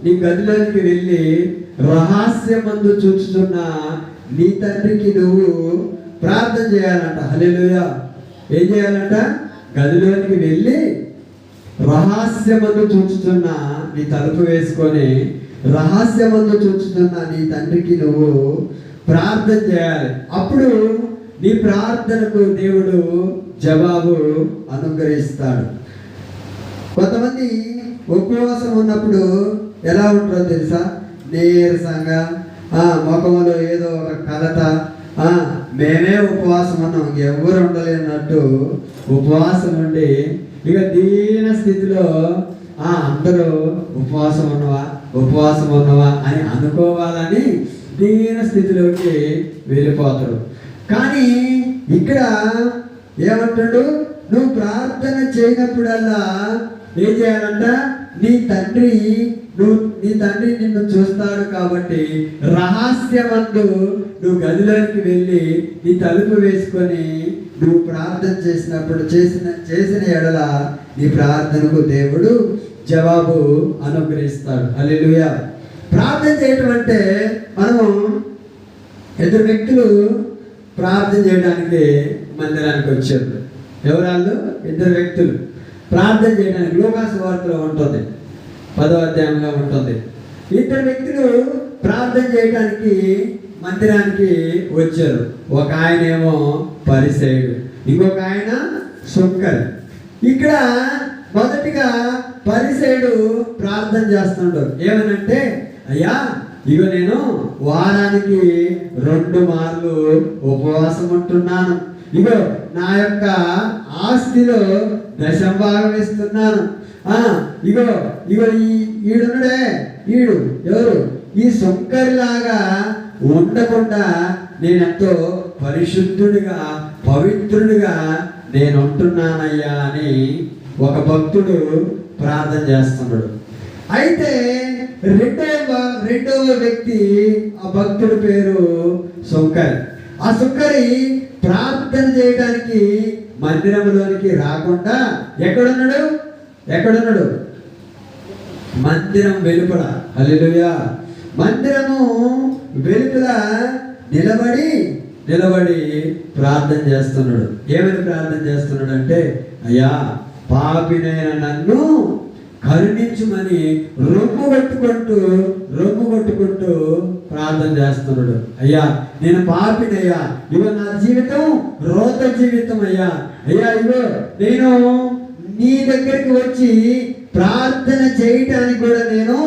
నీ గదిలోనికి వెళ్ళి రహస్యమందు చూచుతున్న నీ తండ్రికి నువ్వు ప్రార్థన చేయాలంట. హల్లెలూయా. ఏం చేయాలంట? గదిలోనికి వెళ్ళి రహస్యమందు చూచుతున్న నీ తలుపు వేసుకొని రహస్యమందు చూచుతున్న నీ తండ్రికి నువ్వు ప్రార్థన చేయాలి. అప్పుడు నీ ప్రార్థనకు దేవుడు జవాబు అనుగ్రహిస్తాడు. కొంతమంది ఉపవాసం ఉన్నప్పుడు ఎలా ఉంటుందో తెలుసా? నీరసంగా, ముఖంలో ఏదో ఒక కలత, మేమే ఉపవాసం ఉన్నాం, ఎవరు ఉండలేనట్టు ఉపవాసం ఉండి ఇక దీన స్థితిలో అందరూ ఉపవాసం ఉన్నవా అని అనుకోవాలని దీన స్థితిలోకి వెళ్ళిపోతారు. కానీ ఇక్కడ ఏమంటాడు? నువ్వు ప్రార్థన చేయనప్పుడల్లా ఏం చేయాలంట? నీ తండ్రి నిన్ను చూస్తాడు కాబట్టి రహస్యమందు నువ్వు గదిలోకి వెళ్ళి నీ తలుపు వేసుకొని నువ్వు ప్రార్థన చేసినప్పుడు చేసిన ఎడల నీ ప్రార్థనకు దేవుడు జవాబు అనుగ్రహిస్తాడు. హల్లెలూయా. ప్రార్థన చేయటం అంటే మనము ఇద్దరు వ్యక్తులు ప్రార్థన చేయడానికి మందిరానికి వచ్చారు. ఎవరాళ్ళు? ఇద్దరు వ్యక్తులు ప్రార్థన చేయడానికి. లూకాసు సువార్తలో ఉంటుంది, 10వ అధ్యాయంలో ఉంటుంది. ఇద్దరు వ్యక్తులు ప్రార్థన చేయడానికి మందిరానికి వచ్చారు. ఒక ఆయన ఏమో పరిసయ్యుడు, ఇంకొక ఆయన సుంకరి. ఇక్కడ మొదటిగా పరిసయ్యుడు ప్రార్థన చేస్తున్నాడు. ఏమనంటే, అయ్యా ఇగో నేను వారానికి 2 మార్లు ఉపవాసం ఉంటున్నాను, ఇగో నా యొక్క ఆస్తిలో 10వ భాగం ఇస్తున్నాను, ఇగో ఈడున్నాడే, ఈడు ఎవరు? ఈ సుంకరిలాగా ఉండకుండా నేనెంతో పరిశుద్ధుడిగా పవిత్రుడిగా నేను ఉంటున్నానయ్యా అని ఒక భక్తుడు ప్రార్థన చేస్తున్నాడు. అయితే రెండవ వ్యక్తి, ఆ భక్తుడి పేరు సుంకరి. ఆ సుంకరి ప్రార్థన చేయడానికి మందిరంలోనికి రాకుండా ఎక్కడున్నాడు? మందిరం వెలుపల. హల్లెలూయా. మందిరము వెలుపల నిలబడి ప్రార్థన చేస్తున్నాడు. ఏమని ప్రార్థన చేస్తున్నాడు అంటే, అయ్యా పాపినైన నన్ను కరుణించుమని రొమ్ము కొట్టుకుంటూ ప్రార్థన చేస్తున్నాడు. అయ్యా నేను పాపినయ్యా, ఇగో నా జీవితం రోత జీవితం అయ్యా, ఇగో నేను నీ దగ్గరికి వచ్చి ప్రార్థన చేయటానికి కూడా నేను